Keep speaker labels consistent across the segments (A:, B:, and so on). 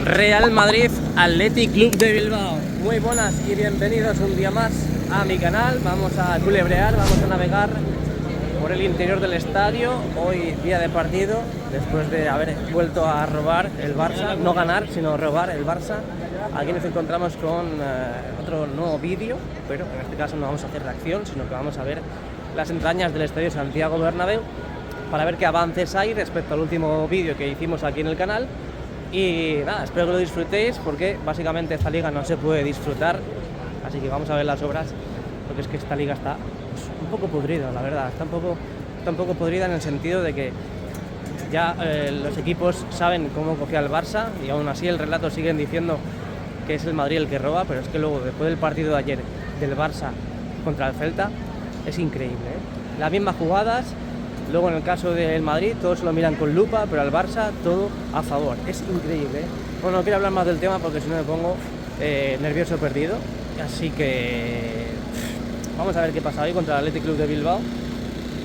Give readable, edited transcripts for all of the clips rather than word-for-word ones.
A: Real Madrid Athletic Club de Bilbao. Muy buenas y bienvenidos un día más a mi canal. Vamos a culebrear, vamos a navegar por el interior del estadio. Hoy día de partido, después de haber vuelto a robar el Barça, no ganar, sino robar el Barça. Aquí nos encontramos con otro nuevo vídeo, pero en este caso no vamos a hacer reacción, sino que vamos a ver las entrañas del estadio Santiago Bernabéu para ver qué avances hay respecto al último vídeo que hicimos aquí en el canal. Y nada, espero que lo disfrutéis, porque básicamente esta liga no se puede disfrutar, así que vamos a ver las obras, porque es que esta liga está pues, un poco podrida, la verdad, está un poco podrida en el sentido de que ya los equipos saben cómo cogía el Barça, y aún así el relato siguen diciendo que es el Madrid el que roba, pero es que luego, después del partido de ayer del Barça contra el Celta, es increíble, ¿eh? Las mismas jugadas. Luego en el caso del Madrid todos lo miran con lupa, pero al Barça todo a favor. Es increíble, ¿eh? Bueno, no quiero hablar más del tema porque si no me pongo nervioso perdido. Así que vamos a ver qué pasa hoy contra el Athletic Club de Bilbao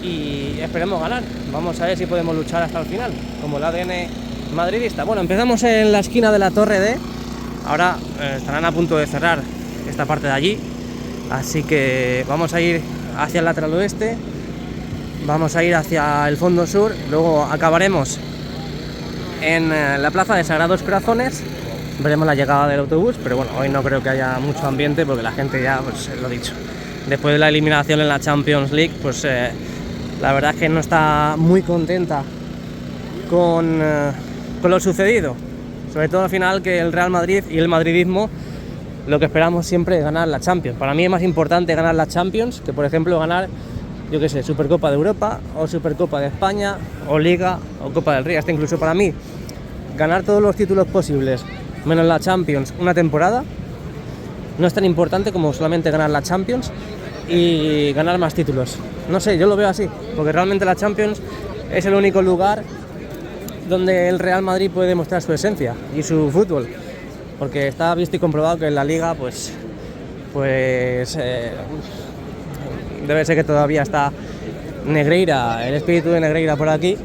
A: y esperemos ganar. Vamos a ver si podemos luchar hasta el final, como el ADN madridista. Bueno, empezamos en la esquina de la Torre D. Ahora estarán a punto de cerrar esta parte de allí. Así que vamos a ir hacia el lateral oeste. Vamos a ir hacia el fondo sur, luego acabaremos en la plaza de Sagrados Corazones. Veremos la llegada del autobús, pero bueno, hoy no creo que haya mucho ambiente porque la gente ya, pues lo dicho, después de la eliminación en la Champions League, pues la verdad es que no está muy contenta con lo sucedido. Sobre todo al final, que el Real Madrid y el madridismo lo que esperamos siempre es ganar la Champions. Para mí es más importante ganar la Champions que, por ejemplo, ganar, yo qué sé, Supercopa de Europa o Supercopa de España o Liga o Copa del Rey. Hasta incluso para mí, ganar todos los títulos posibles menos la Champions una temporada no es tan importante como solamente ganar la Champions y ganar más títulos. No sé, yo lo veo así, porque realmente la Champions es el único lugar donde el Real Madrid puede demostrar su esencia y su fútbol, porque está visto y comprobado que en la Liga pues debe ser que todavía está Negreira, el espíritu de Negreira por aquí,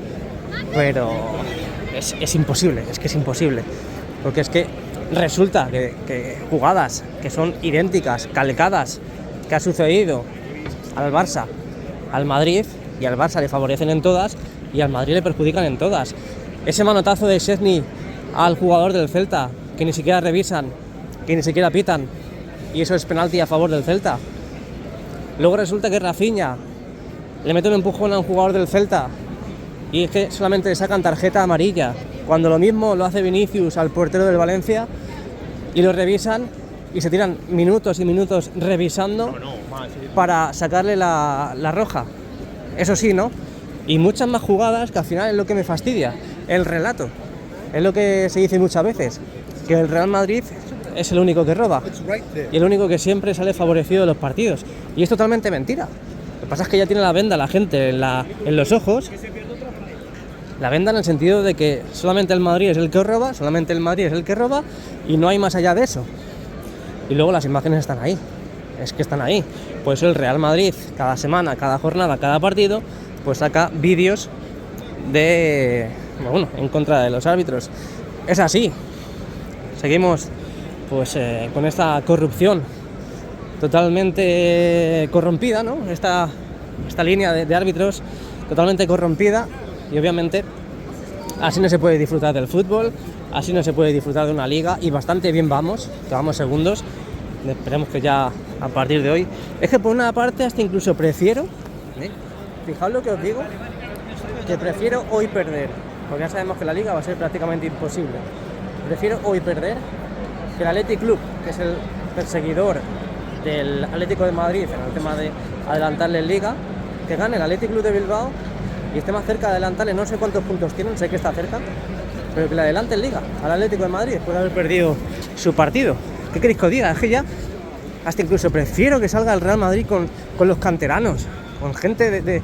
A: pero es imposible, es que es imposible, porque es que resulta que jugadas que son idénticas, calcadas, que ha sucedido al Barça, al Madrid, y al Barça le favorecen en todas y al Madrid le perjudican en todas. Ese manotazo de Szczęsny al jugador del Celta, que ni siquiera revisan, que ni siquiera pitan, y eso es penalti a favor del Celta. Luego resulta que Rafinha le mete un empujón a un jugador del Celta y es que solamente le sacan tarjeta amarilla, cuando lo mismo lo hace Vinicius al portero del Valencia y lo revisan y se tiran minutos y minutos revisando para sacarle la roja. Eso sí, ¿no? Y muchas más jugadas que al final es lo que me fastidia, el relato. Es lo que se dice muchas veces, que el Real Madrid es el único que roba y el único que siempre sale favorecido de los partidos, y es totalmente mentira. Lo que pasa es que ya tiene la venda la gente en los ojos, la venda en el sentido de que solamente el Madrid es el que roba, solamente el Madrid es el que roba y no hay más allá de eso. Y luego las imágenes están ahí, es que están ahí. Por eso el Real Madrid cada semana, cada jornada, cada partido pues saca vídeos en contra de los árbitros. Es así. Seguimos pues con esta corrupción totalmente corrompida, ¿no? Esta línea de árbitros totalmente corrompida, y obviamente así no se puede disfrutar del fútbol, así no se puede disfrutar de una liga, y bastante bien vamos, que vamos segundos. Esperemos que ya a partir de hoy, es que por una parte hasta incluso prefiero, fijaos lo que os digo, que prefiero hoy perder, porque ya sabemos que la liga va a ser prácticamente imposible. Prefiero hoy perder que el Athletic Club, que es el perseguidor del Atlético de Madrid en el tema de adelantarle en Liga, que gane el Athletic Club de Bilbao y esté más cerca de adelantarle. No sé cuántos puntos tienen, sé que está cerca, pero que le adelante en Liga al Atlético de Madrid después de haber perdido su partido. ¿Qué queréis que os diga? Es que ya hasta incluso prefiero que salga el Real Madrid con los canteranos, con gente de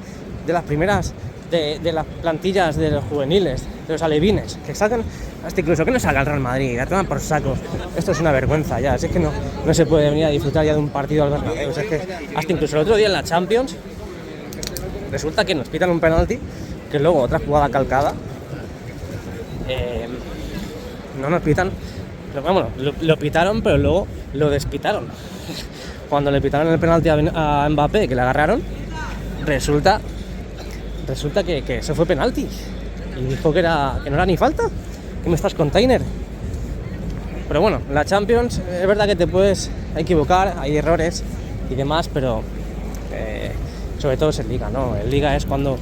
A: las primeras, de las plantillas de los juveniles, de los alevines, que salgan, hasta incluso que no salga el Real Madrid, a tomar por saco. Esto es una vergüenza ya, es que no se puede venir a disfrutar ya de un partido al Bernabéu. Es que hasta incluso el otro día en la Champions resulta que nos pitan un penalti, que luego otra jugada calcada, no nos pitan Pero bueno, lo pitaron, pero luego lo despitaron. Cuando le pitaron el penalti a Mbappé, que le agarraron, resulta que eso fue penalti. Y dijo que no era ni falta. ¿Qué me estás, container? Pero bueno, la Champions es verdad que te puedes equivocar, hay errores y demás, pero sobre todo es en Liga, ¿no? En Liga es cuando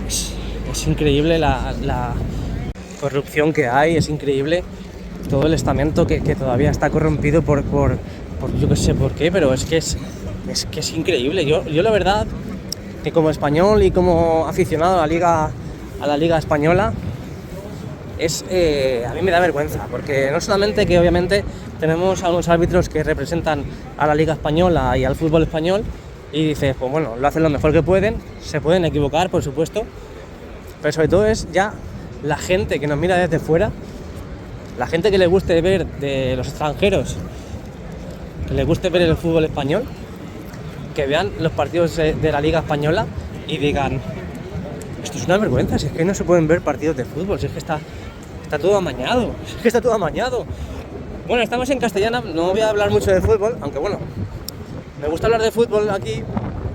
A: es increíble la corrupción que hay, es increíble todo el estamento que todavía está corrompido por yo que sé por qué, pero es que es increíble. Yo la verdad que como español y como aficionado a la Liga Española, a mí me da vergüenza, porque no solamente que obviamente tenemos a unos árbitros que representan a la Liga Española y al fútbol español, y dices, pues bueno, lo hacen lo mejor que pueden, se pueden equivocar, por supuesto, pero sobre todo es ya la gente que nos mira desde fuera, la gente que le guste ver de los extranjeros, que le guste ver el fútbol español, que vean los partidos de la Liga Española y digan, esto es una vergüenza, si es que no se pueden ver partidos de fútbol, si es que está todo amañado, Bueno, estamos en Castellana, no voy a hablar mucho de fútbol, aunque bueno, me gusta hablar de fútbol aquí,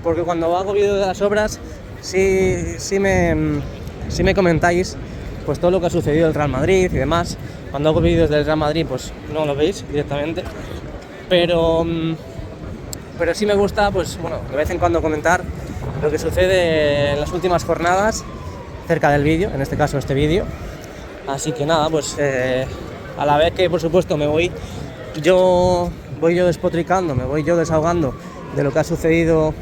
A: porque cuando hago vídeos de las obras, sí me comentáis pues todo lo que ha sucedido del Real Madrid y demás. Cuando hago vídeos del Real Madrid, pues no lo veis directamente, pero sí me gusta, pues bueno, de vez en cuando comentar lo que sucede en las últimas jornadas cerca del vídeo, en este caso este vídeo. Así que nada, pues a la vez que por supuesto voy yo despotricando, me voy yo desahogando de lo que ha sucedido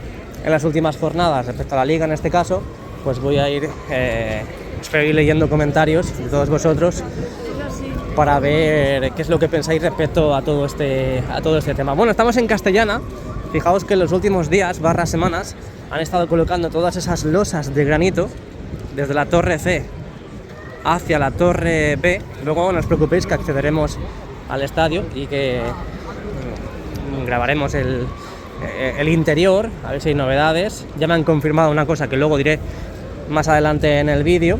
A: en las últimas jornadas respecto a la Liga en este caso, pues voy a espero ir leyendo comentarios de todos vosotros para ver qué es lo que pensáis respecto a todo este tema. Bueno, estamos en Castellana. Fijaos que en los últimos días, semanas, han estado colocando todas esas losas de granito desde la torre C hacia la torre B. Luego no os preocupéis que accederemos al estadio y que grabaremos el interior, a ver si hay novedades. Ya me han confirmado una cosa que luego diré más adelante en el vídeo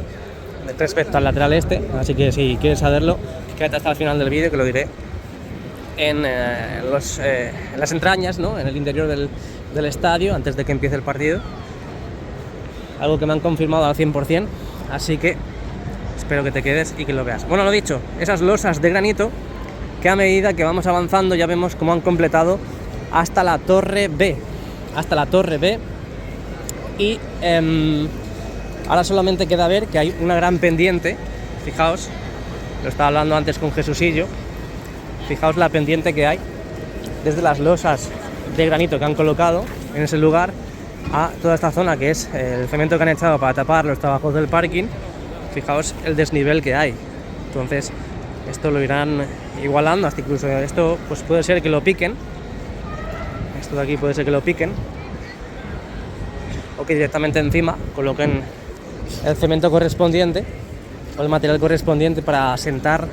A: respecto al lateral este, así que si quieres saberlo, quédate hasta el final del vídeo que lo diré en las entrañas, ¿no? En el interior del estadio antes de que empiece el partido, algo que me han confirmado al 100%, así que espero que te quedes y que lo veas. Bueno, lo dicho, esas losas de granito que a medida que vamos avanzando ya vemos cómo han completado hasta la torre B, y ahora solamente queda ver que hay una gran pendiente. Fijaos, lo estaba hablando antes con Jesusillo, fijaos la pendiente que hay desde las losas de granito que han colocado en ese lugar a toda esta zona que es el cemento que han echado para tapar los trabajos del parking. Fijaos el desnivel que hay, entonces esto lo irán igualando, hasta incluso esto pues puede ser que lo piquen, esto de aquí puede ser que lo piquen, o que directamente encima coloquen el cemento correspondiente o el material correspondiente para asentar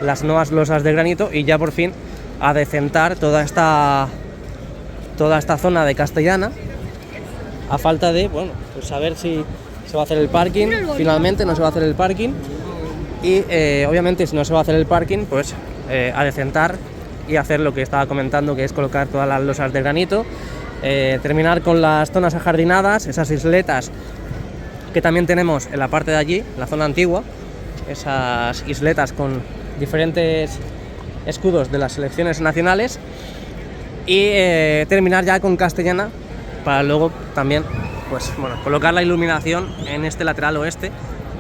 A: las nuevas losas de granito y ya por fin adecentar toda esta zona de Castellana, a falta de, bueno, pues saber si se va a hacer el parking, finalmente no se va a hacer el parking y obviamente si no se va a hacer el parking, pues adecentar y hacer lo que estaba comentando, que es colocar todas las losas de granito, terminar con las zonas ajardinadas, esas isletas que también tenemos en la parte de allí, la zona antigua, esas isletas con diferentes escudos de las selecciones nacionales, y terminar ya con Castellana para luego también pues bueno, colocar la iluminación en este lateral oeste,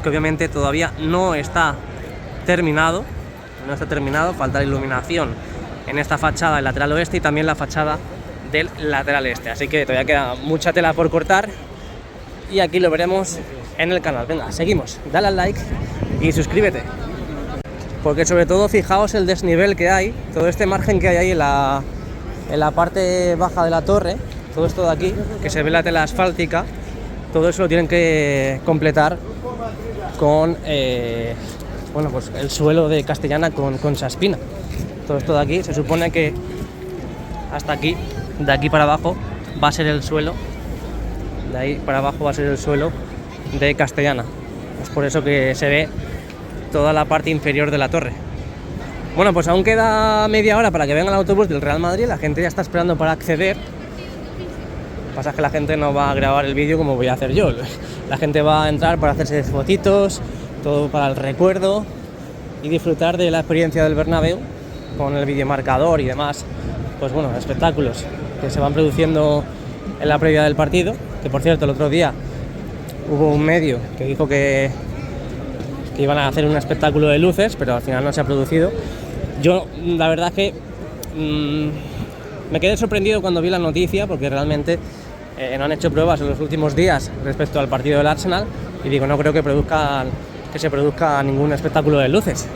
A: que obviamente todavía no está terminado, falta la iluminación en esta fachada del lateral oeste y también la fachada del lateral este, así que todavía queda mucha tela por cortar y aquí lo veremos en el canal. Venga, seguimos, dale al like y suscríbete, porque sobre todo fijaos el desnivel que hay, todo este margen que hay ahí en la parte baja de la torre, todo esto de aquí, que se ve la tela asfáltica, todo eso lo tienen que completar con bueno, pues el suelo de Castellana con Saspina. Todo esto de aquí se supone que hasta aquí, de aquí para abajo va a ser el suelo, de ahí para abajo va a ser el suelo de Castellana. Es por eso que se ve toda la parte inferior de la torre. Bueno, pues aún queda media hora para que venga el autobús del Real Madrid, la gente ya está esperando para acceder. Lo que pasa es que la gente no va a grabar el vídeo como voy a hacer yo. La gente va a entrar para hacerse fotitos, todo para el recuerdo y disfrutar de la experiencia del Bernabéu con el videomarcador y demás, pues bueno, espectáculos que se van produciendo en la previa del partido. Que por cierto, el otro día hubo un medio que dijo que iban a hacer un espectáculo de luces, pero al final no se ha producido. Yo la verdad es que me quedé sorprendido cuando vi la noticia, porque realmente no han hecho pruebas en los últimos días respecto al partido del Arsenal, y digo, no creo que se produzca ningún espectáculo de luces.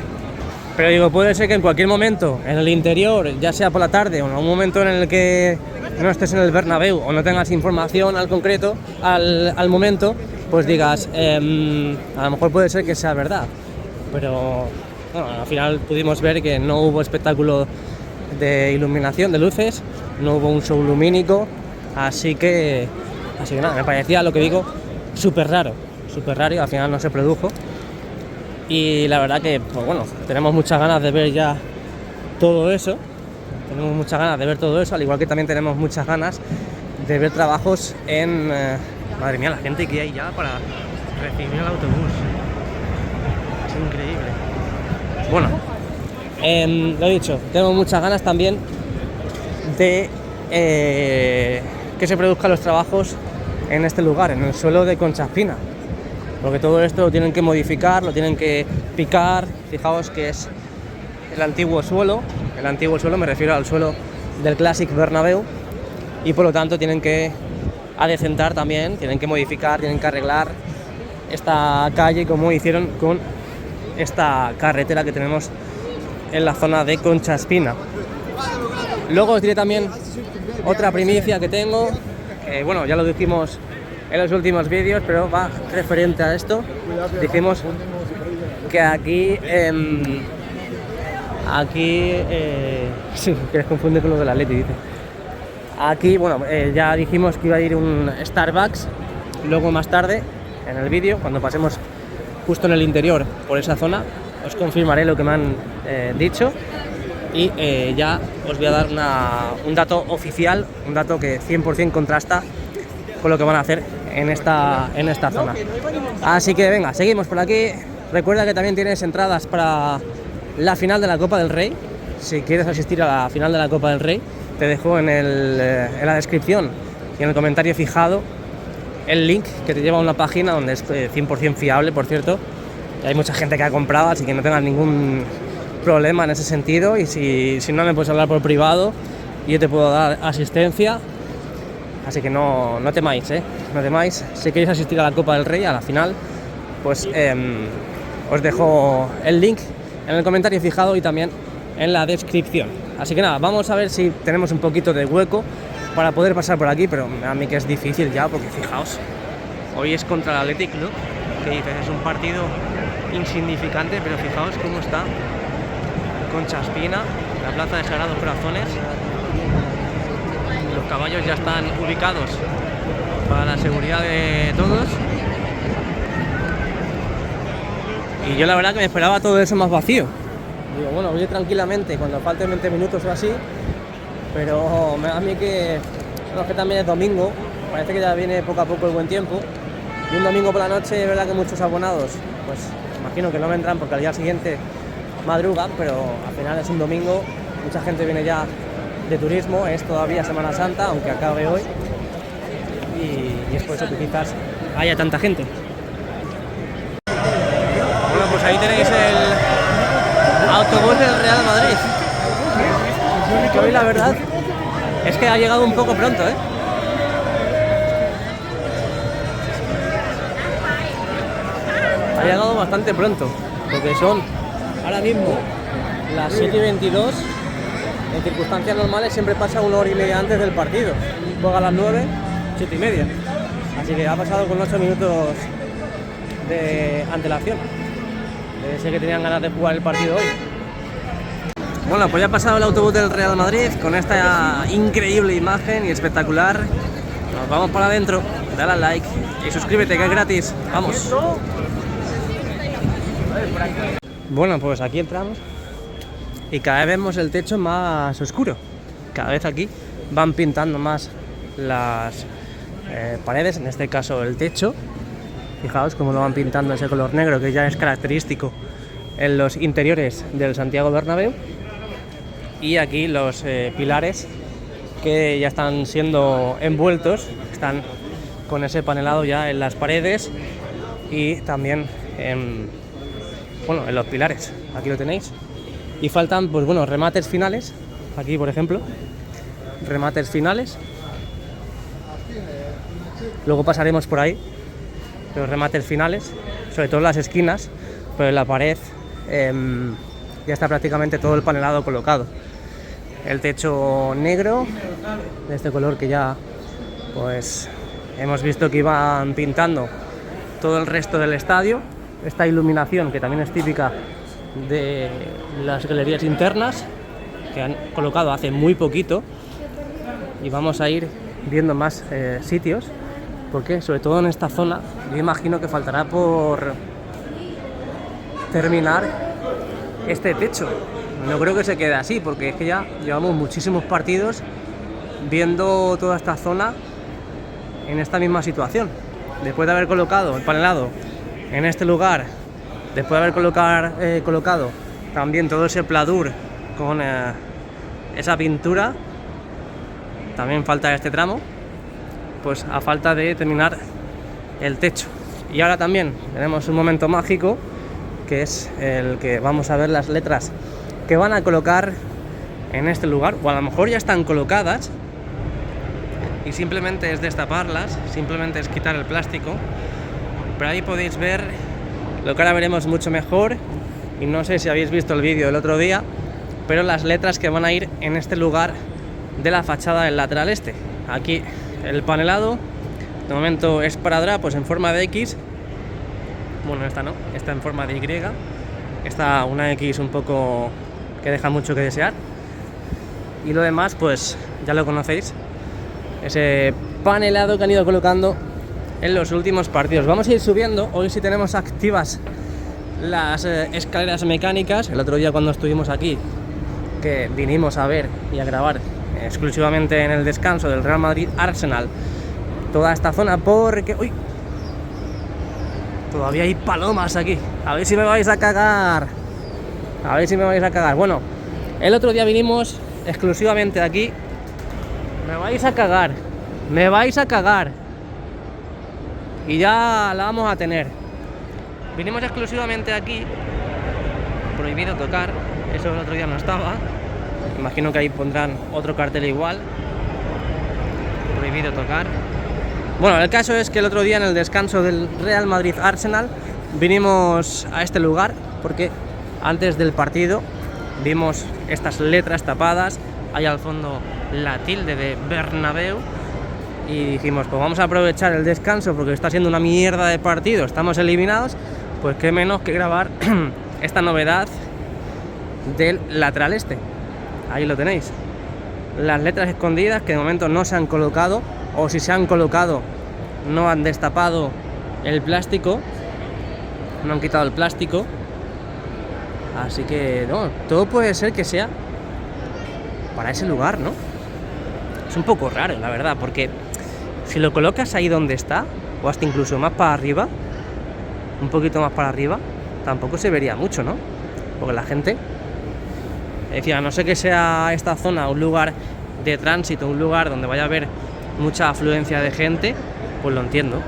A: Pero digo, puede ser que en cualquier momento, en el interior, ya sea por la tarde o en un momento en el que no estés en el Bernabéu o no tengas información al concreto, al momento, pues digas, a lo mejor puede ser que sea verdad. Pero bueno, al final pudimos ver que no hubo espectáculo de iluminación, de luces, no hubo un show lumínico, así que nada, me parecía, lo que digo, súper raro, y al final no se produjo. Y la verdad que, pues bueno, tenemos muchas ganas de ver ya todo eso. Al igual que también tenemos muchas ganas de ver trabajos en... madre mía, la gente que hay ya para recibir el autobús. Es increíble. Bueno, lo he dicho, tenemos muchas ganas también de que se produzcan los trabajos en este lugar, en el suelo de Concha Espina. Porque todo esto lo tienen que modificar, lo tienen que picar. Fijaos que es el antiguo suelo me refiero al suelo del Clásic Bernabéu, y por lo tanto tienen que adecentar también, tienen que modificar, tienen que arreglar esta calle como hicieron con esta carretera que tenemos en la zona de Concha Espina. Luego os diré también otra primicia que tengo, que bueno, ya lo dijimos en los últimos vídeos, pero va referente a esto. Dijimos que aquí sí, que les confunde con lo del Atleti, dice. Aquí, bueno, ya dijimos que iba a ir un Starbucks. Luego más tarde, en el vídeo, cuando pasemos justo en el interior por esa zona, os confirmaré lo que me han dicho. Y ya os voy a dar un dato oficial, un dato que 100% contrasta con lo que van a hacer en esta zona. Así que venga, seguimos por aquí. Recuerda que también tienes entradas para la final de la Copa del Rey. Si quieres asistir a la final de la Copa del Rey, te dejo en la descripción y en el comentario fijado el link que te lleva a una página donde es 100% fiable, por cierto. Y hay mucha gente que ha comprado, así que no tengas ningún problema en ese sentido. Y si no, me puedes hablar por privado y yo te puedo dar asistencia. Así que no temáis, no temáis. Si queréis asistir a la Copa del Rey, a la final, pues os dejo el link en el comentario fijado y también en la descripción. Así que nada, vamos a ver si tenemos un poquito de hueco para poder pasar por aquí, pero a mí que es difícil ya, porque fijaos, hoy es contra el Athletic Club, que dices, es un partido insignificante, pero fijaos cómo está Concha Espina, la plaza de Sagrados Corazones. Los caballos ya están ubicados para la seguridad de todos. Y yo la verdad que me esperaba todo eso más vacío. Digo, bueno, voy tranquilamente cuando falten 20 minutos o así, pero me da a mí que también es domingo, parece que ya viene poco a poco el buen tiempo, y un domingo por la noche es verdad que muchos abonados, pues imagino que no vendrán porque al día siguiente madrugan, pero al final es un domingo, mucha gente viene ya de turismo, es todavía Semana Santa, aunque acabe hoy, y es por eso que quizás haya tanta gente. Bueno, pues ahí tenéis el autobús del Real Madrid, que hoy la verdad es que ha llegado un poco pronto, ha llegado bastante pronto, porque son ahora mismo las 7:22. En circunstancias normales siempre pasa 1 hora y media antes del partido. Juega a las 9, 7:30. Así que ha pasado con 8 minutos de antelación. Debe ser que tenían ganas de jugar el partido hoy. Bueno, pues ya ha pasado el autobús del Real Madrid con esta increíble imagen y espectacular. Nos vamos para adentro. Dale al like y suscríbete, que es gratis. Vamos. Bueno, pues aquí entramos y cada vez vemos el techo más oscuro. Cada vez aquí van pintando más las paredes, en este caso el techo. Fijaos cómo lo van pintando ese color negro que ya es característico en los interiores del Santiago Bernabéu. Y aquí los pilares que ya están siendo envueltos, están con ese panelado ya en las paredes y también en los pilares. Aquí lo tenéis. Y faltan, pues bueno, remates finales. Aquí, por ejemplo, remates finales. Luego pasaremos por ahí, los remates finales, sobre todo en las esquinas, pero en la pared ya está prácticamente todo el panelado colocado. El techo negro, de este color que ya pues hemos visto que iban pintando todo el resto del estadio. Esta iluminación que también es típica de las galerías internas, que han colocado hace muy poquito, y vamos a ir viendo más sitios, porque sobre todo en esta zona yo imagino que faltará por terminar este techo. No creo que se quede así, porque es que ya llevamos muchísimos partidos viendo toda esta zona en esta misma situación. Después de haber colocado el panelado en este lugar, después de haber colocado también todo ese pladur con esa pintura, también falta este tramo, pues a falta de terminar el techo. Y ahora también tenemos un momento mágico, que es el que vamos a ver las letras que van a colocar en este lugar, o a lo mejor ya están colocadas y simplemente es destaparlas, simplemente es quitar el plástico. Pero ahí podéis ver lo que ahora veremos mucho mejor, y no sé si habéis visto el vídeo del otro día, pero las letras que van a ir en este lugar de la fachada del lateral este. Aquí el panelado de momento es para pues en forma de X. Bueno, esta no, está en forma de Y. Está una X un poco que deja mucho que desear. Y lo demás, pues ya lo conocéis. Ese panelado que han ido colocando en los últimos partidos. Vamos a ir subiendo. Hoy sí tenemos activas las escaleras mecánicas. El otro día cuando estuvimos aquí, que vinimos a ver y a grabar exclusivamente en el descanso del Real Madrid Arsenal toda esta zona, porque uy, todavía hay palomas aquí. A ver si me vais a cagar. A ver si me vais a cagar. Bueno, el otro día vinimos exclusivamente aquí. Me vais a cagar. Me vais a cagar. Y ya la vamos a tener. Vinimos exclusivamente aquí. Prohibido tocar. Eso el otro día no estaba. Imagino que ahí pondrán otro cartel igual. Prohibido tocar. Bueno, el caso es que el otro día en el descanso del Real Madrid Arsenal vinimos a este lugar porque antes del partido vimos estas letras tapadas, ahí al fondo la tilde de Bernabéu, y dijimos, pues vamos a aprovechar el descanso porque está siendo una mierda de partido, estamos eliminados, pues qué menos que grabar esta novedad del lateral este. Ahí lo tenéis, las letras escondidas que de momento no se han colocado, o si se han colocado no han destapado el plástico, no han quitado el plástico, así que no, todo puede ser que sea para ese lugar, ¿no? Es un poco raro, la verdad, porque si lo colocas ahí donde está, o hasta incluso más para arriba, un poquito más para arriba, tampoco se vería mucho, ¿no? Porque la gente decía, a no sé que sea esta zona un lugar de tránsito, un lugar donde vaya a haber mucha afluencia de gente, pues lo entiendo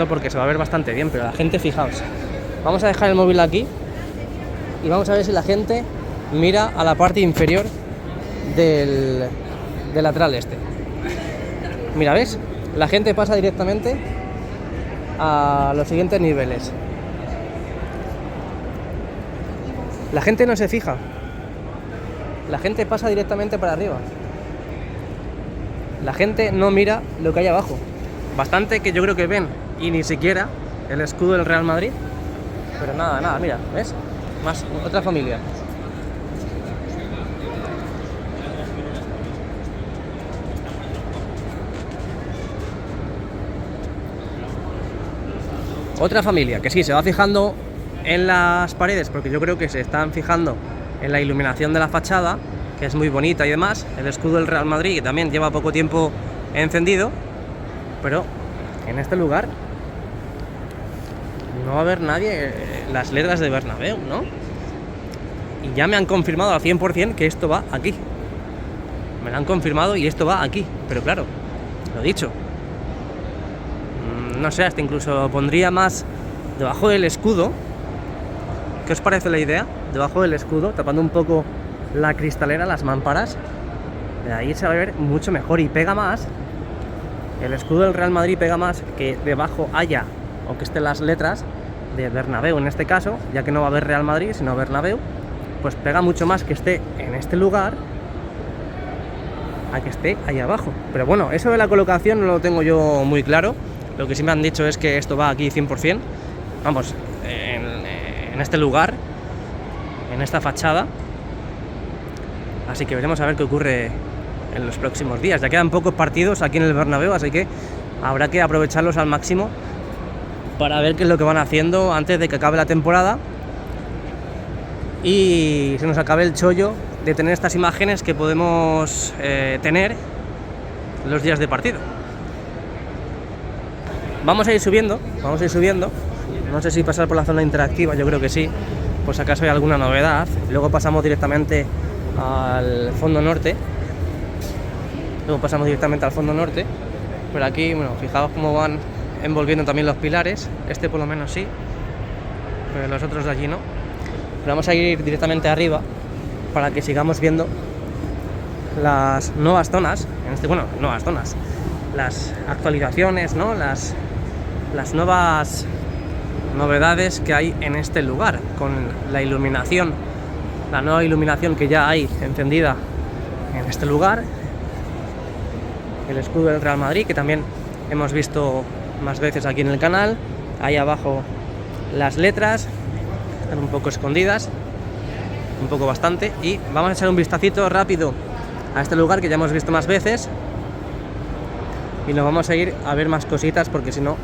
A: porque se va a ver bastante bien, pero la gente, fijaos, vamos a dejar el móvil aquí y vamos a ver si la gente mira a la parte inferior del lateral este. Mira, ¿ves? La gente pasa directamente a los siguientes niveles. La gente no se fija, la gente pasa directamente para arriba. La gente no mira lo que hay abajo. Bastante que yo creo que ven, y ni siquiera el escudo del Real Madrid. Pero nada, mira, ¿ves? Más, otra familia. Otra familia que sí, se va fijando en las paredes, porque yo creo que se están fijando en la iluminación de la fachada, que es muy bonita y demás, el escudo del Real Madrid, que también lleva poco tiempo encendido, pero en este lugar no va a haber nadie, las letras de Bernabéu, ¿no? Y ya me han confirmado al 100% que esto va aquí. Me lo han confirmado y esto va aquí, pero claro, lo dicho, no sé, hasta incluso pondría más debajo del escudo. ¿Qué os parece la idea? Debajo del escudo, tapando un poco la cristalera, las mamparas, de ahí se va a ver mucho mejor y pega más. El escudo del Real Madrid pega más que debajo haya, o que estén las letras de Bernabéu en este caso, ya que no va a haber Real Madrid sino Bernabéu, pues pega mucho más que esté en este lugar a que esté ahí abajo. Pero bueno, eso de la colocación no lo tengo yo muy claro. Lo que sí me han dicho es que esto va aquí 100%, vamos, en este lugar, en esta fachada. Así que veremos a ver qué ocurre en los próximos días. Ya quedan pocos partidos aquí en el Bernabéu, así que habrá que aprovecharlos al máximo para ver qué es lo que van haciendo antes de que acabe la temporada y se nos acabe el chollo de tener estas imágenes que podemos tener los días de partido. Vamos a ir subiendo, no sé si pasar por la zona interactiva, yo creo que sí, por si acaso hay alguna novedad. Luego pasamos directamente al fondo norte, pero aquí, bueno, fijaos cómo van envolviendo también los pilares, este por lo menos sí, pero los otros de allí no. Pero vamos a ir directamente arriba para que sigamos viendo las nuevas zonas, las actualizaciones, ¿no? Las nuevas novedades que hay en este lugar, con la iluminación, la nueva iluminación que ya hay encendida en este lugar, el escudo del Real Madrid, que también hemos visto más veces aquí en el canal. Ahí abajo las letras están un poco escondidas, bastante, y vamos a echar un vistacito rápido a este lugar que ya hemos visto más veces y nos vamos a ir a ver más cositas, porque si no,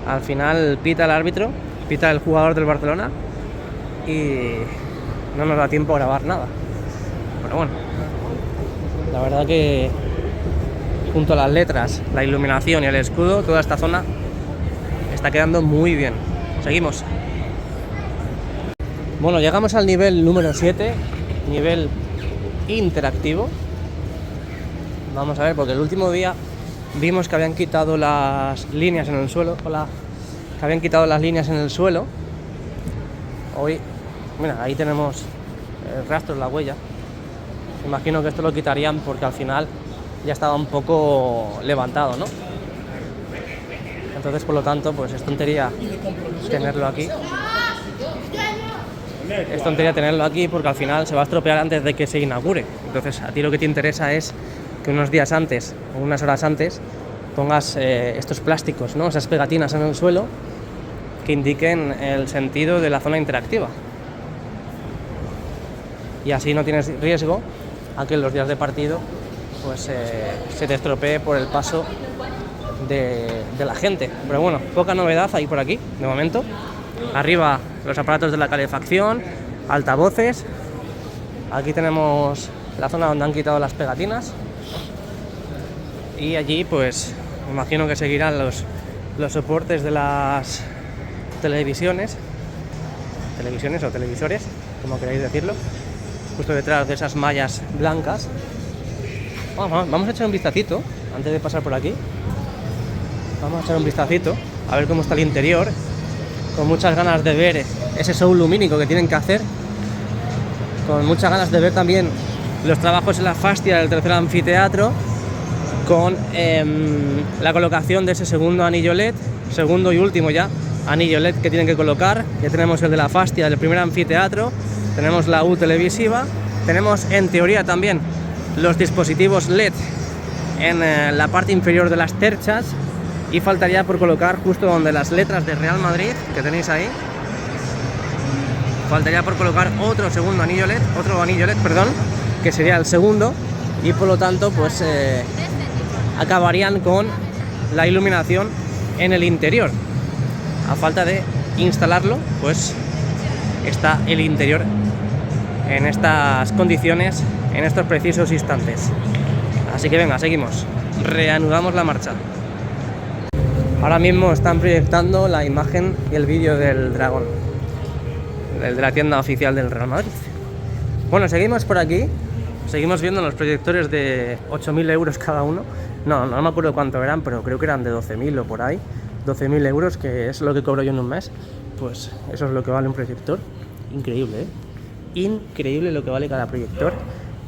A: al final pita el árbitro, pita el jugador del Barcelona y no nos da tiempo a grabar nada. Pero bueno, la verdad que junto a las letras, la iluminación y el escudo, toda esta zona está quedando muy bien. Seguimos. Bueno, llegamos al nivel número 7, nivel interactivo. Vamos a ver, porque el último día vimos que habían quitado las líneas en el suelo. Hoy, mira, ahí tenemos el rastro de la huella. Imagino que esto lo quitarían porque al final ya estaba un poco levantado, ¿no? Entonces, por lo tanto, pues es tontería tenerlo aquí. Porque al final se va a estropear antes de que se inaugure. Entonces, a ti lo que te interesa es que unos días antes o unas horas antes pongas estos plásticos, ¿no? Esas pegatinas en el suelo que indiquen el sentido de la zona interactiva. Y así no tienes riesgo a que en los días de partido pues se te estropee por el paso de la gente. Pero bueno, poca novedad hay por aquí de momento. Arriba los aparatos de la calefacción, altavoces. Aquí tenemos la zona donde han quitado las pegatinas. Y allí pues me imagino que seguirán los soportes de las televisiones o televisores, como queráis decirlo, justo detrás de esas mallas blancas. Vamos a echar un vistacito antes de pasar por aquí. Vamos a echar un vistacito a ver cómo está el interior, con muchas ganas de ver ese show lumínico que tienen que hacer, con muchas ganas de ver también los trabajos en la fascia del tercer anfiteatro, con la colocación de ese segundo anillo LED, segundo y último ya anillo LED que tienen que colocar. Ya tenemos el de la fascia del primer anfiteatro, tenemos la U televisiva, tenemos en teoría también los dispositivos LED en la parte inferior de las terchas, y faltaría por colocar justo donde las letras de Real Madrid que tenéis ahí, faltaría por colocar otro anillo LED, que sería el segundo, y por lo tanto pues acabarían con la iluminación en el interior. A falta de instalarlo, pues está el interior en estas condiciones, en estos precisos instantes. Así que venga, seguimos, reanudamos la marcha. Ahora mismo están proyectando la imagen y el vídeo del dragón, el de la tienda oficial del Real Madrid. Bueno, seguimos por aquí, seguimos viendo los proyectores de 8.000 euros cada uno. No me acuerdo cuánto eran, pero creo que eran de 12.000 o por ahí. 12.000 euros, que es lo que cobro yo en un mes. Pues eso es lo que vale un proyector. Increíble, ¿eh? Increíble lo que vale cada proyector.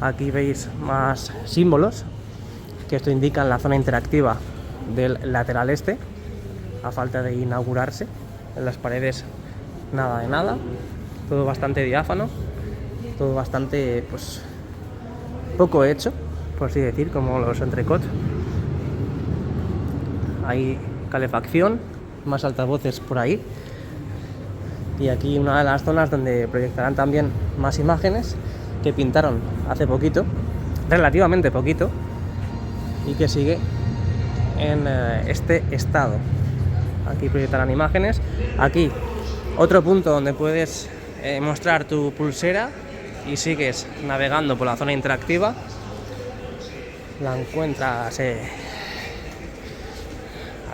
A: Aquí veis más símbolos, que esto indica la zona interactiva del lateral este, a falta de inaugurarse. En las paredes nada de nada, todo bastante diáfano, todo bastante, pues, poco hecho, por así decir, como los entrecot. Hay calefacción, más altavoces por ahí, y aquí una de las zonas donde proyectarán también más imágenes que pintaron hace poquito, relativamente poquito, y que sigue en este estado. Aquí proyectarán imágenes. Aquí otro punto donde puedes mostrar tu pulsera y sigues navegando por la zona interactiva. La encuentras, ahí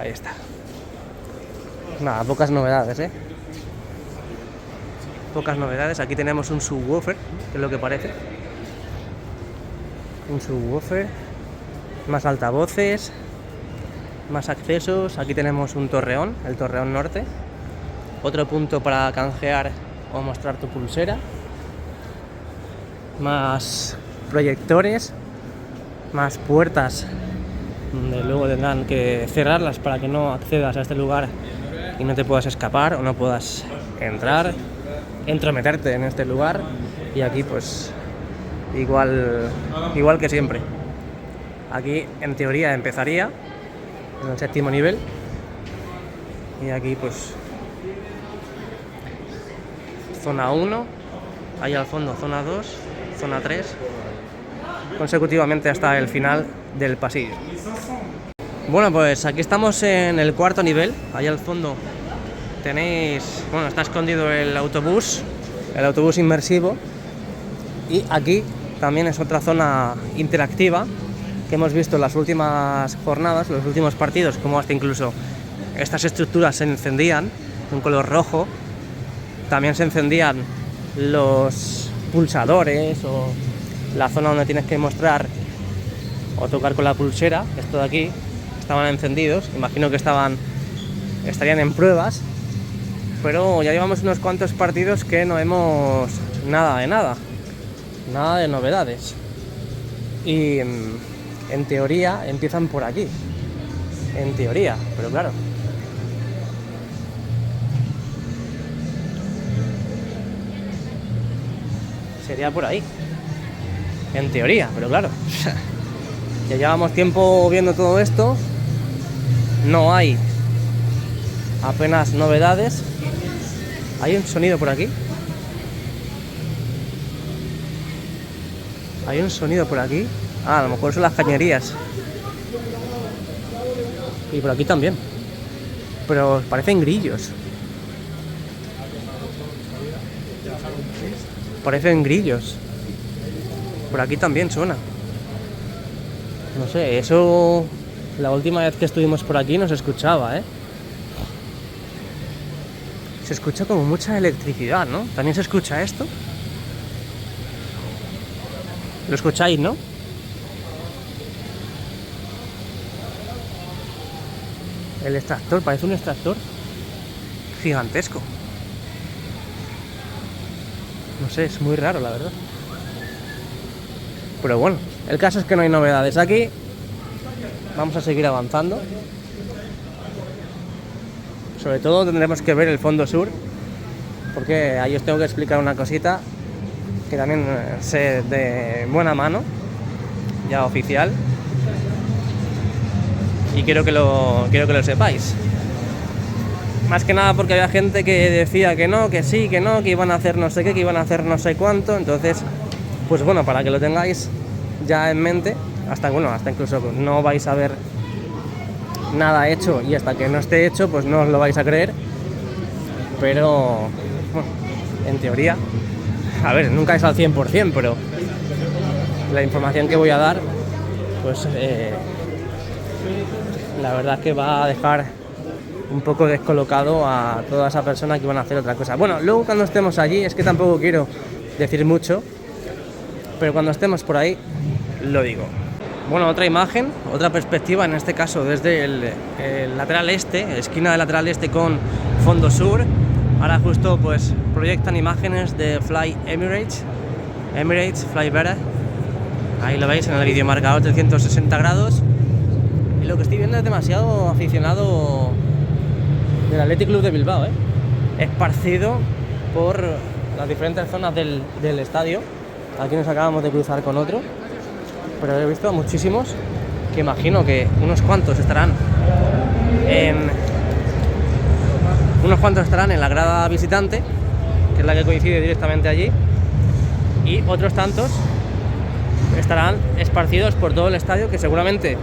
A: está. Nada, pocas novedades, pocas novedades. Aquí tenemos un subwoofer, que es lo que parece. Un subwoofer, más altavoces, más accesos. Aquí tenemos un torreón, el torreón norte. Otro punto para canjear o mostrar tu pulsera. Más proyectores, más puertas, donde luego tendrán que cerrarlas para que no accedas a este lugar y no te puedas escapar o no puedas entrar, entrometerte en este lugar. Y aquí pues igual que siempre. Aquí en teoría empezaría en el 7º nivel, y aquí pues zona 1, ahí al fondo zona 2, zona 3, consecutivamente hasta el final del pasillo. Bueno, pues aquí estamos en el 4º nivel. Ahí al fondo tenéis, bueno, está escondido el autobús inmersivo, y aquí también es otra zona interactiva que hemos visto en las últimas jornadas, los últimos partidos, como hasta incluso estas estructuras se encendían en color rojo. También se encendían los pulsadores o la zona donde tienes que mostrar o tocar con la pulsera. Esto de aquí estaban encendidos, imagino que estarían en pruebas, pero ya llevamos unos cuantos partidos que no vemos nada de novedades. Y en teoría empiezan por aquí, en teoría, pero claro, sería por ahí, en teoría, pero claro, ya llevamos tiempo viendo todo esto, no hay apenas novedades. Hay un sonido por aquí, hay un sonido por aquí. A lo mejor son las cañerías. Y por aquí también. Pero parecen grillos. Parecen grillos. Por aquí también suena. No sé, eso... La última vez que estuvimos por aquí no se escuchaba, Se escucha como mucha electricidad, ¿no? ¿También se escucha esto? ¿Lo escucháis, no? El extractor, parece un extractor gigantesco. No sé, es muy raro, la verdad. Pero bueno, el caso es que no hay novedades aquí. Vamos a seguir avanzando. Sobre todo tendremos que ver el fondo sur, porque ahí os tengo que explicar una cosita que también sé de buena mano, ya oficial. Y quiero que lo sepáis. Más que nada porque había gente que decía que no, que sí, que no, que iban a hacer no sé qué, que iban a hacer no sé cuánto. Entonces, pues bueno, para que lo tengáis ya en mente, hasta incluso no vais a ver nada hecho, y hasta que no esté hecho, pues no os lo vais a creer. Pero, bueno, en teoría, a ver, nunca es al 100%, pero la información que voy a dar, pues la verdad es que va a dejar un poco descolocado a toda esa persona que van a hacer otra cosa. Bueno, luego cuando estemos allí, es que tampoco quiero decir mucho, pero cuando estemos por ahí, lo digo. Bueno, otra imagen, otra perspectiva, en este caso desde el lateral este, esquina del lateral este con fondo sur. Ahora justo pues proyectan imágenes de Fly Emirates, Fly Better. Ahí lo veis en el videomarcador 360 grados. Y lo que estoy viendo es demasiado aficionado del Athletic Club de Bilbao, esparcido por las diferentes zonas del estadio. Aquí nos acabamos de cruzar con otro, pero he visto muchísimos, que imagino que unos cuantos estarán en la grada visitante, que es la que coincide directamente allí, y otros tantos estarán esparcidos por todo el estadio, que seguramente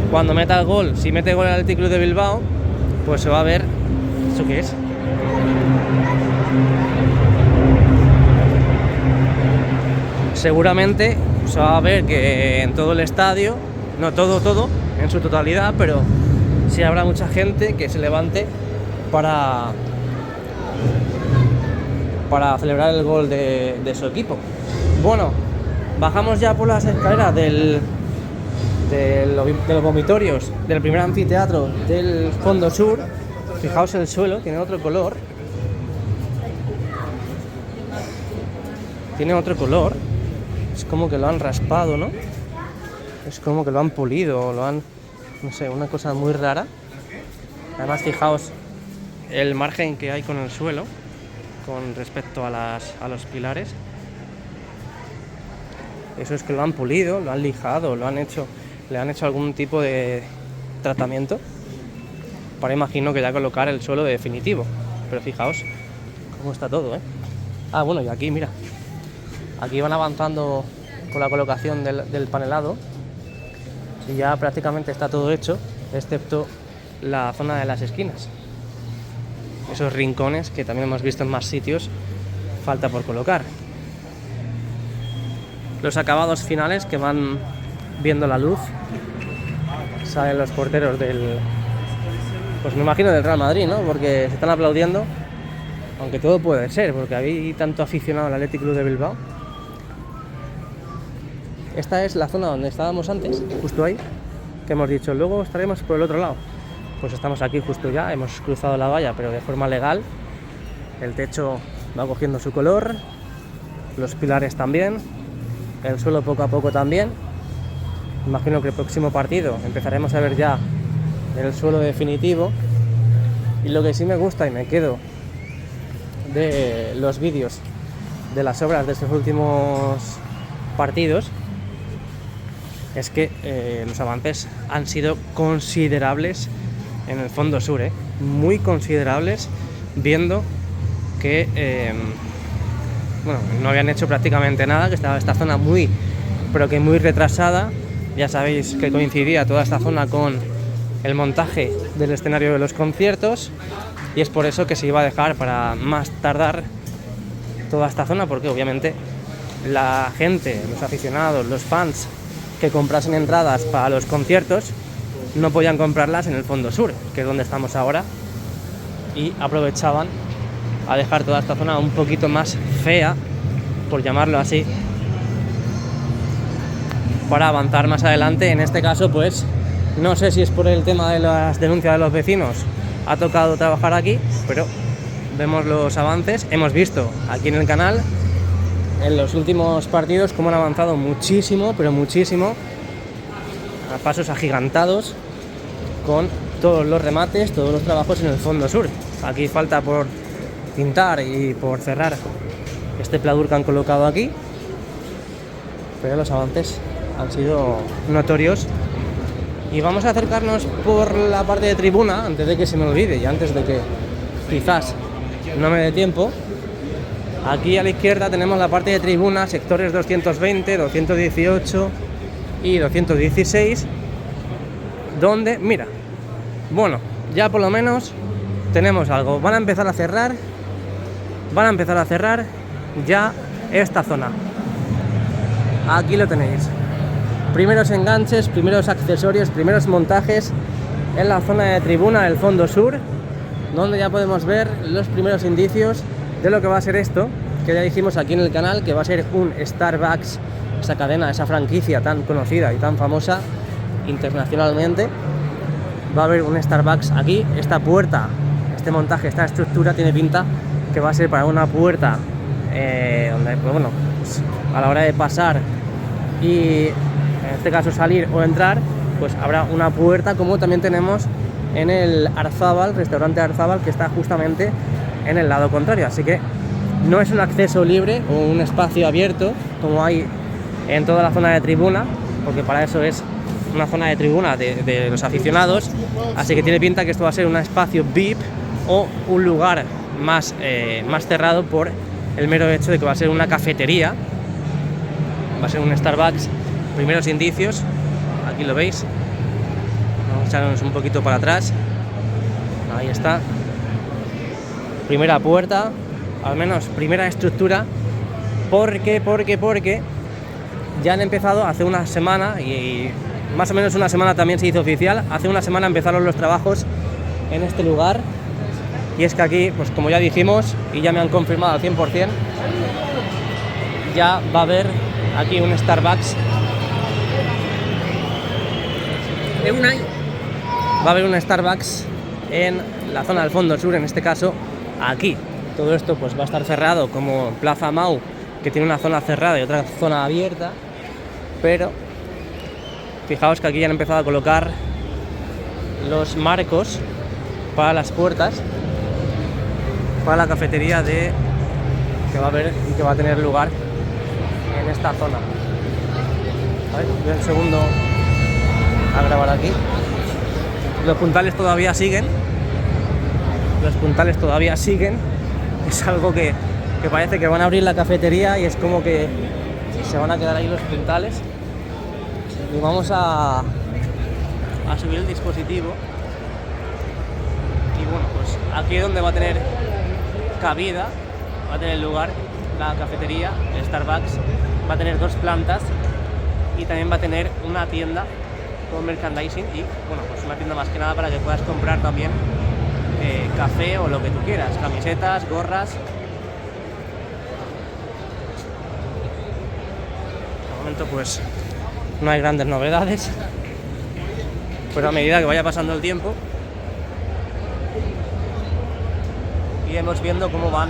A: cuando meta el gol, si mete gol el Athletic Club de Bilbao, pues se va a ver. ¿Eso qué es? Seguramente se va a ver que en todo el estadio, no todo en su totalidad, pero sí habrá mucha gente que se levante para celebrar el gol de su equipo. Bueno, bajamos ya por las escaleras de los vomitorios del primer anfiteatro del fondo sur. Fijaos, el suelo tiene otro color. Es como que lo han raspado, ¿no? Es como que lo han pulido, no sé, una cosa muy rara. Además, fijaos el margen que hay con el suelo con respecto a los pilares. Eso es que lo han pulido, lo han lijado, le han hecho algún tipo de tratamiento para, imagino, que ya colocar el suelo definitivo. Pero fijaos cómo está todo, Ah, bueno, y aquí, mira, aquí van avanzando con la colocación del panelado y ya prácticamente está todo hecho, excepto la zona de las esquinas. Esos rincones que también hemos visto en más sitios, falta por colocar. Los acabados finales que van viendo la luz, salen los porteros pues me imagino del Real Madrid, ¿no? Porque se están aplaudiendo, aunque todo puede ser, porque hay tanto aficionado al Athletic Club de Bilbao. Esta es la zona donde estábamos antes, justo ahí, que hemos dicho, luego estaremos por el otro lado. Pues estamos aquí justo ya, hemos cruzado la valla, pero de forma legal. El techo va cogiendo su color, los pilares también, el suelo poco a poco también. Imagino que el próximo partido empezaremos a ver ya el suelo definitivo. Y lo que sí me gusta y me quedo de los vídeos de las obras de estos últimos partidos es que los avances han sido considerables en el fondo sur, muy considerables, viendo que no habían hecho prácticamente nada, que estaba esta zona muy retrasada. Ya sabéis que coincidía toda esta zona con el montaje del escenario de los conciertos, y es por eso que se iba a dejar para más tardar toda esta zona, porque obviamente la gente, los aficionados, los fans que comprasen entradas para los conciertos no podían comprarlas en el fondo sur, que es donde estamos ahora, y aprovechaban a dejar toda esta zona un poquito más fea, por llamarlo así, para avanzar más adelante. En este caso, pues no sé si es por el tema de las denuncias de los vecinos, ha tocado trabajar aquí, pero vemos los avances. Hemos visto aquí en el canal en los últimos partidos cómo han avanzado muchísimo, pero muchísimo, a pasos agigantados, con todos los remates, todos los trabajos en el fondo sur. Aquí falta por pintar y por cerrar este pladur que han colocado aquí, pero los avances han sido notorios. Y vamos a acercarnos por la parte de tribuna, antes de que se me olvide y antes de que quizás no me dé tiempo. Aquí a la izquierda tenemos la parte de tribuna, sectores 220, 218 y 216, donde, mira, bueno, ya por lo menos tenemos algo. Van a empezar a cerrar ya esta zona. Aquí lo tenéis. Primeros enganches, primeros accesorios, primeros montajes en la zona de tribuna del fondo sur, donde ya podemos ver los primeros indicios de lo que va a ser esto, que ya dijimos aquí en el canal, que va a ser un Starbucks, esa cadena, esa franquicia tan conocida y tan famosa internacionalmente. Va a haber un Starbucks aquí. Esta puerta, este montaje, esta estructura tiene pinta que va a ser para una puerta donde, pues bueno, pues a la hora de pasar y en este caso salir o entrar, pues habrá una puerta, como también tenemos en el Arzábal, restaurante Arzábal, que está justamente en el lado contrario. Así que no es un acceso libre o un espacio abierto como hay en toda la zona de tribuna, porque para eso es una zona de tribuna de los aficionados. Así que tiene pinta que esto va a ser un espacio VIP o un lugar más cerrado, por el mero hecho de que va a ser una cafetería, va a ser un Starbucks. Primeros indicios, aquí lo veis. Vamos a echarnos un poquito para atrás. Ahí está. Primera puerta, al menos primera estructura. Porque ya han empezado hace una semana, y más o menos una semana también se hizo oficial. Hace una semana empezaron los trabajos en este lugar. Y es que aquí, pues como ya dijimos, y ya me han confirmado al 100%, ya va a haber aquí un Starbucks. Va a haber un Starbucks en la zona del fondo sur, en este caso aquí. Todo esto pues va a estar cerrado, como Plaza Mau, que tiene una zona cerrada y otra zona abierta. Pero fijaos que aquí ya han empezado a colocar los marcos para las puertas, para la cafetería que va a haber y que va a tener lugar en esta zona. A ver, voy un segundo a grabar aquí. Los puntales todavía siguen. Es algo que parece que van a abrir la cafetería y es como que se van a quedar ahí los puntales. Y vamos a subir el dispositivo. Y bueno, pues aquí es donde va a tener cabida, va a tener lugar la cafetería, el Starbucks. Va a tener 2 plantas y también va a tener una tienda con merchandising y bueno, pues una tienda más que nada para que puedas comprar también café o lo que tú quieras, camisetas, gorras. De momento pues no hay grandes novedades, pero a medida que vaya pasando el tiempo iremos viendo cómo van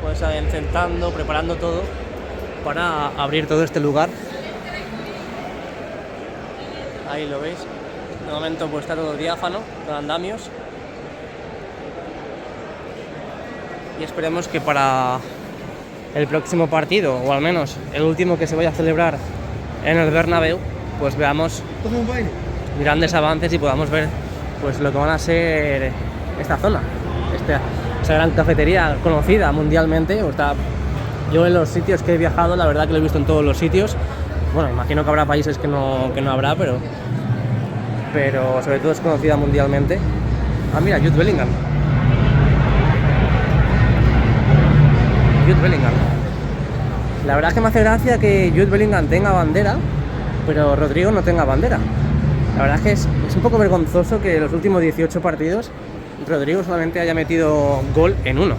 A: pues encentando, preparando todo para abrir todo este lugar. Ahí lo veis. De momento pues está todo diáfano, con andamios. Y esperemos que para el próximo partido, o al menos el último que se vaya a celebrar en el Bernabéu, pues veamos grandes avances y podamos ver pues lo que van a ser esta zona, esa gran cafetería conocida mundialmente. Yo en los sitios que he viajado, la verdad que lo he visto en todos los sitios. Bueno, imagino que habrá países que no habrá, pero sobre todo es conocida mundialmente. Ah, mira, Jude Bellingham. La verdad es que me hace gracia que Jude Bellingham tenga bandera, pero Rodrigo no tenga bandera. La verdad es que es un poco vergonzoso que en los últimos 18 partidos Rodrigo solamente haya metido gol en uno.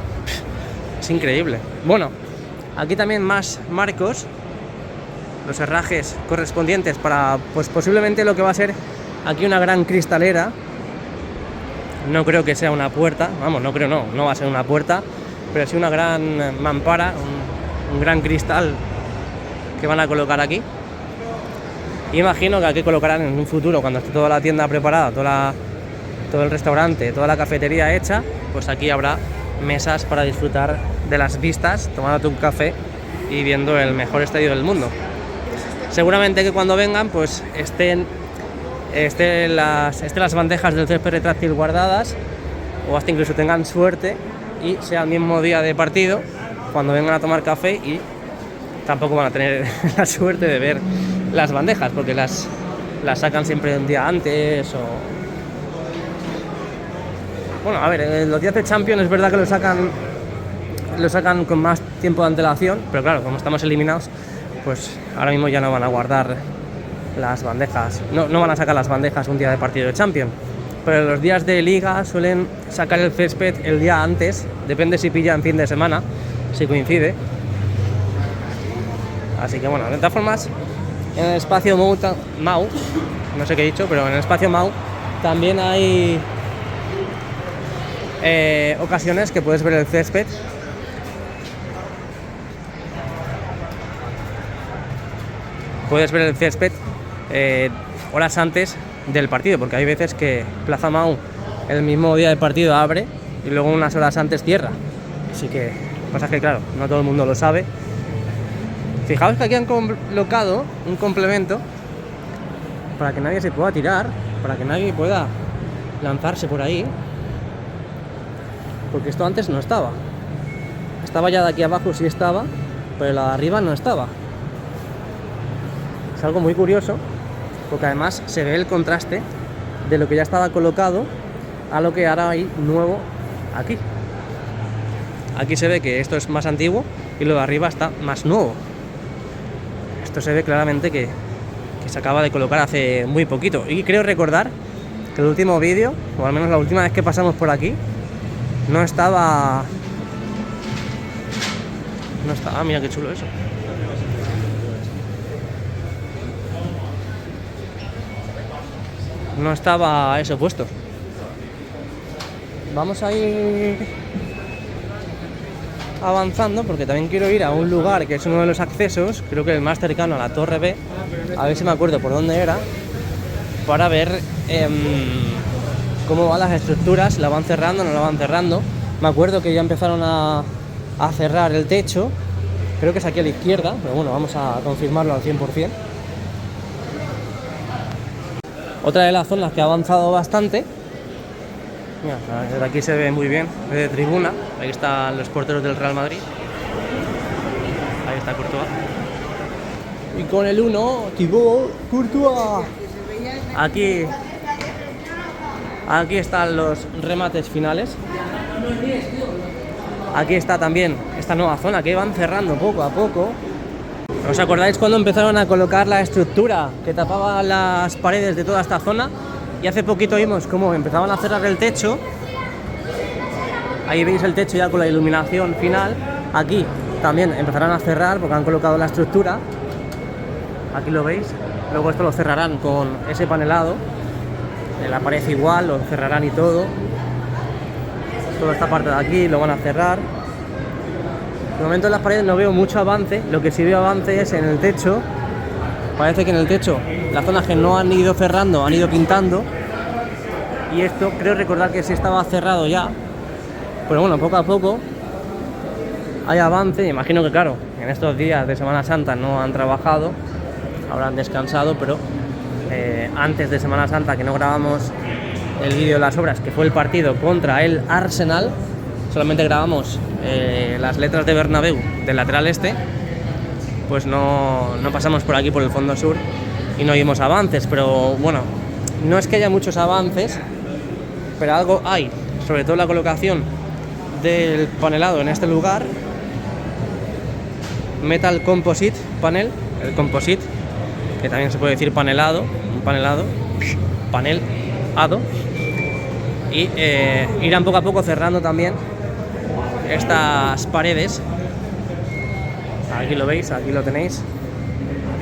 A: Es increíble. Bueno, aquí también más marcos, los herrajes correspondientes para pues posiblemente lo que va a ser aquí una gran cristalera. No creo que sea una puerta, vamos, no va a ser una puerta, pero sí una gran mampara, un gran cristal que van a colocar aquí. Y imagino que aquí colocarán en un futuro, cuando esté toda la tienda preparada, todo el restaurante, toda la cafetería hecha, pues aquí habrá mesas para disfrutar de las vistas, tomándote un café y viendo el mejor estadio del mundo. Seguramente que cuando vengan pues estén las bandejas del césped retráctil guardadas, o hasta incluso tengan suerte y sea el mismo día de partido cuando vengan a tomar café, y tampoco van a tener la suerte de ver las bandejas porque las sacan siempre un día antes. Bueno, a ver, los días de Champions es verdad que lo sacan lo sacan con más tiempo de antelación, pero claro, como estamos eliminados, pues ahora mismo ya no van a guardar las bandejas, no van a sacar las bandejas un día de partido de Champions, pero los días de liga suelen sacar el césped el día antes, depende si pilla en fin de semana, si coincide. Así que bueno, de todas formas, en el espacio Mau, no sé qué he dicho, pero en el espacio Mau también hay ocasiones que puedes ver el césped. Puedes ver el césped horas antes del partido, porque hay veces que Plaza Mau el mismo día del partido abre y luego unas horas antes cierra. Así que, pasa que claro, no todo el mundo lo sabe. Fijaos que aquí han colocado un complemento para que nadie se pueda tirar, para que nadie pueda lanzarse por ahí, porque esto antes no estaba. Estaba ya de aquí abajo, sí estaba, pero la de arriba no estaba. Es algo muy curioso, porque además se ve el contraste de lo que ya estaba colocado a lo que ahora hay nuevo aquí. Aquí se ve que esto es más antiguo y lo de arriba está más nuevo. Esto se ve claramente que se acaba de colocar hace muy poquito. Y creo recordar que el último vídeo, o al menos la última vez que pasamos por aquí, no estaba... mira qué chulo eso. No estaba eso puesto. Vamos a ir avanzando porque también quiero ir a un lugar que es uno de los accesos, creo que el más cercano a la Torre B, a ver si me acuerdo por dónde era, para ver cómo van las estructuras, la van cerrando, no la van cerrando. Me acuerdo que ya empezaron a cerrar el techo, creo que es aquí a la izquierda, pero bueno, vamos a confirmarlo al 100%. Otra de las zonas que ha avanzado bastante, mira, desde aquí se ve muy bien, desde tribuna, ahí están los porteros del Real Madrid, ahí está Courtois, y con el 1, Thibaut Courtois. Aquí están los remates finales. Aquí está también esta nueva zona que van cerrando poco a poco. ¿Os acordáis cuando empezaron a colocar la estructura que tapaba las paredes de toda esta zona? Y hace poquito vimos cómo empezaban a cerrar el techo. Ahí veis el techo ya con la iluminación final. Aquí también empezarán a cerrar porque han colocado la estructura. Aquí lo veis. Luego esto lo cerrarán con ese panelado. La pared igual, lo cerrarán y todo. Toda esta parte de aquí lo van a cerrar. De momento en las paredes no veo mucho avance. Lo que sí veo avance es en el techo. Parece que en el techo las zonas que no han ido cerrando han ido pintando. Y esto creo recordar que sí estaba cerrado ya. Pero bueno, poco a poco hay avance. Imagino que claro, en estos días de Semana Santa no han trabajado, habrán descansado, pero antes de Semana Santa, que no grabamos el vídeo de las obras, que fue el partido contra el Arsenal, solamente grabamos las letras de Bernabéu del lateral este, pues no pasamos por aquí por el fondo sur y no vimos avances. Pero bueno, no es que haya muchos avances, pero algo hay, sobre todo la colocación del panelado en este lugar, Metal Composite Panel, el composite, que también se puede decir panelado, un panelado, panelado, y irán poco a poco cerrando también estas paredes. Aquí lo veis, aquí lo tenéis,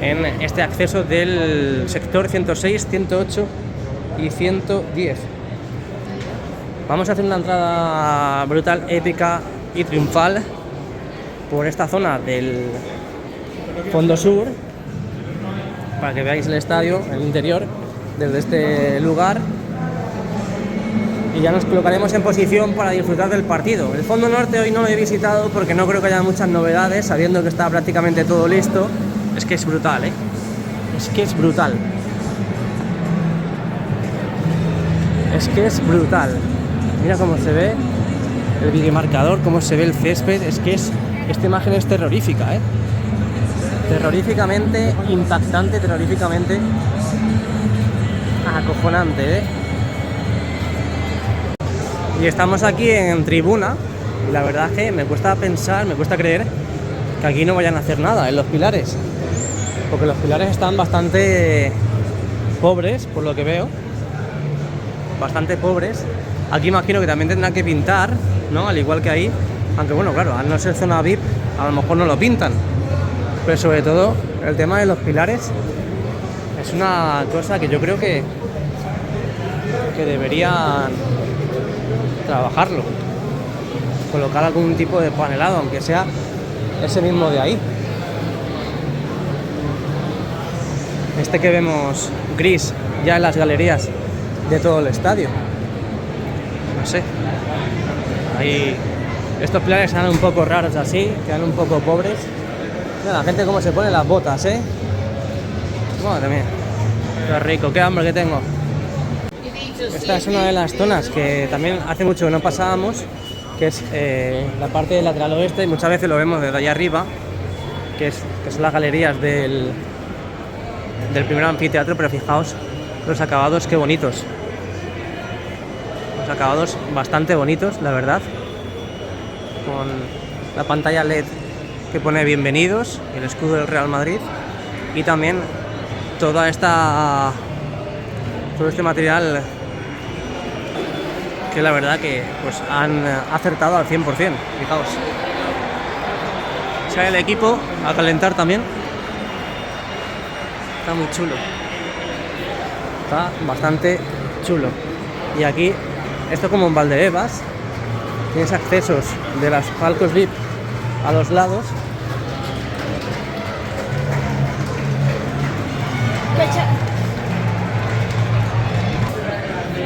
A: en este acceso del sector 106, 108 y 110. Vamos a hacer una entrada brutal, épica y triunfal por esta zona del fondo sur, para que veáis el estadio, el interior, desde este lugar. Y ya nos colocaremos en posición para disfrutar del partido. El fondo norte hoy no lo he visitado porque no creo que haya muchas novedades, sabiendo que está prácticamente todo listo. Es que es brutal, ¿eh? Es que es brutal. Es que es brutal. Mira cómo se ve el videomarcador, cómo se ve el césped. Es que esta imagen es terrorífica, ¿eh? Terroríficamente impactante, terroríficamente acojonante, ¿eh? Y estamos aquí en tribuna, Y la verdad es que me cuesta pensar, me cuesta creer que aquí no vayan a hacer nada en los pilares, porque los pilares están bastante pobres, por lo que veo, bastante pobres. Aquí imagino que también tendrán que pintar, ¿no? Al igual que ahí, aunque bueno, claro, al no ser zona VIP, a lo mejor no lo pintan, pero sobre todo el tema de los pilares es una cosa que yo creo que deberían trabajarlo, colocar algún tipo de panelado, aunque sea ese mismo de ahí. Este que vemos gris ya en las galerías de todo el estadio, no sé, ahí estos pilares quedan un poco raros así, quedan un poco pobres. Mira la gente cómo se pone las botas, madre mía, qué rico, qué hambre que tengo. Esta es una de las zonas que también hace mucho que no pasábamos, que es la parte del lateral oeste, y muchas veces lo vemos desde allá arriba, que son las galerías del primer anfiteatro, pero fijaos los acabados, qué bonitos. Los acabados bastante bonitos, la verdad, con la pantalla LED que pone bienvenidos, el escudo del Real Madrid, y también todo este material que la verdad que pues han acertado al 100%, fijaos. Sale el equipo a calentar también. Está muy chulo. Está bastante chulo. Y aquí, esto como en Valdebebas, tienes accesos de las palcos VIP a los lados.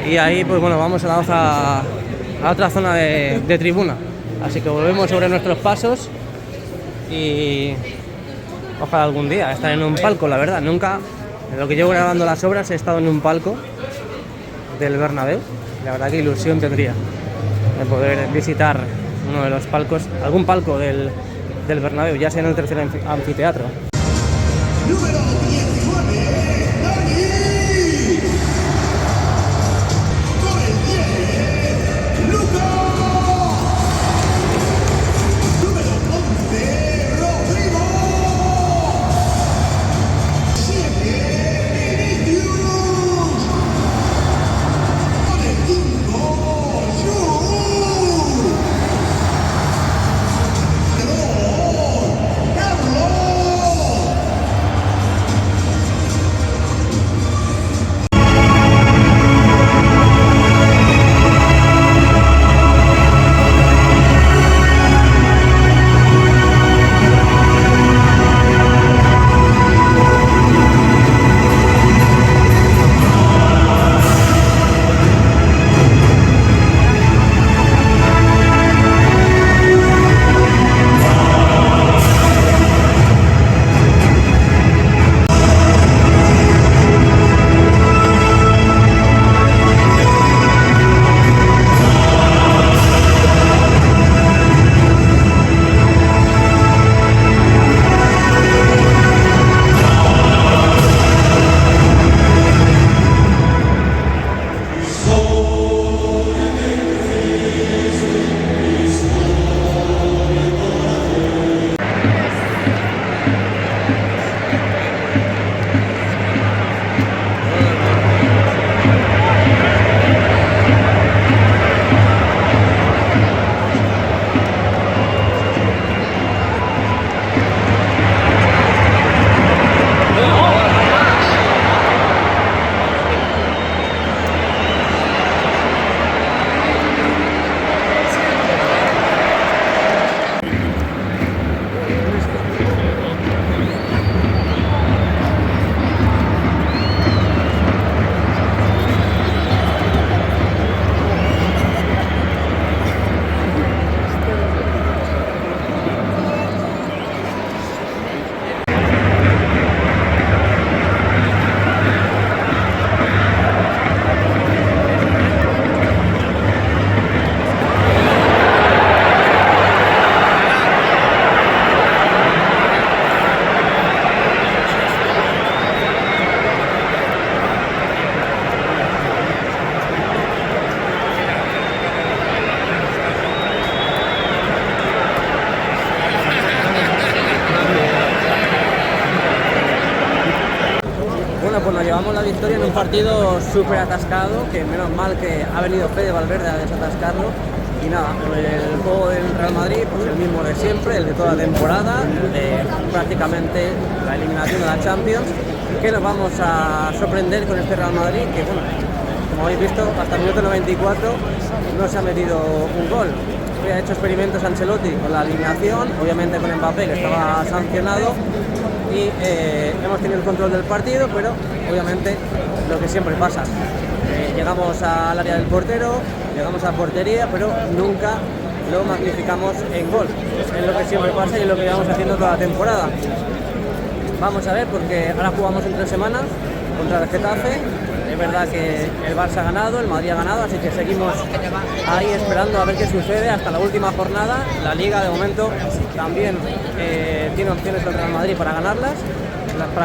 A: Y ahí pues bueno, vamos a otra zona de tribuna, así que volvemos sobre nuestros pasos y ojalá algún día estar en un palco. La verdad, nunca, en lo que llevo grabando las obras, he estado en un palco del Bernabéu. La verdad que ilusión tendría de poder visitar uno de los palcos, algún palco del Bernabéu, ya sea en el tercer anfiteatro.
B: Número 19, Dani. Con el 10, Lucas. Número 11, Rodrigo. 7, Vinicius. Con el 5, Jules. 2, Carlos.
A: bueno, pues nos llevamos la victoria en un partido súper atascado, que menos mal que ha venido Fede Valverde a desatascarlo. Y nada, el juego del Real Madrid, pues el mismo de siempre, el de toda la temporada, de prácticamente la eliminación de la Champions, que nos vamos a sorprender con este Real Madrid, que bueno, como habéis visto, hasta el minuto 94 no se ha metido un gol. Hoy ha hecho experimentos Ancelotti con la alineación, obviamente con Mbappé, que estaba sancionado, y hemos tenido el control del partido, pero obviamente lo que siempre pasa. Llegamos al área del portero, llegamos a la portería, pero nunca lo magnificamos en gol. Es lo que siempre pasa y es lo que llevamos haciendo toda la temporada. Vamos a ver, porque ahora jugamos en 3 semanas contra el Getafe. Es verdad que el Barça ha ganado, el Madrid ha ganado, así que seguimos ahí esperando a ver qué sucede hasta la última jornada. La Liga de momento también tiene opciones el Real Madrid para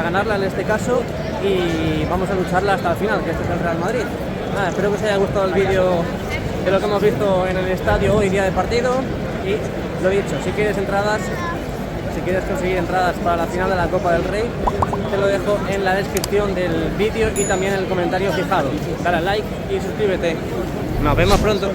A: ganarla en este caso, y vamos a lucharla hasta el final, que este es el Real Madrid. Nada, espero que os haya gustado el vídeo de lo que hemos visto en el estadio hoy, día de partido, y lo dicho, si quieres conseguir entradas para la final de la Copa del Rey, te lo dejo en la descripción del vídeo y también en el comentario fijado. Dale a like y suscríbete. Nos vemos pronto.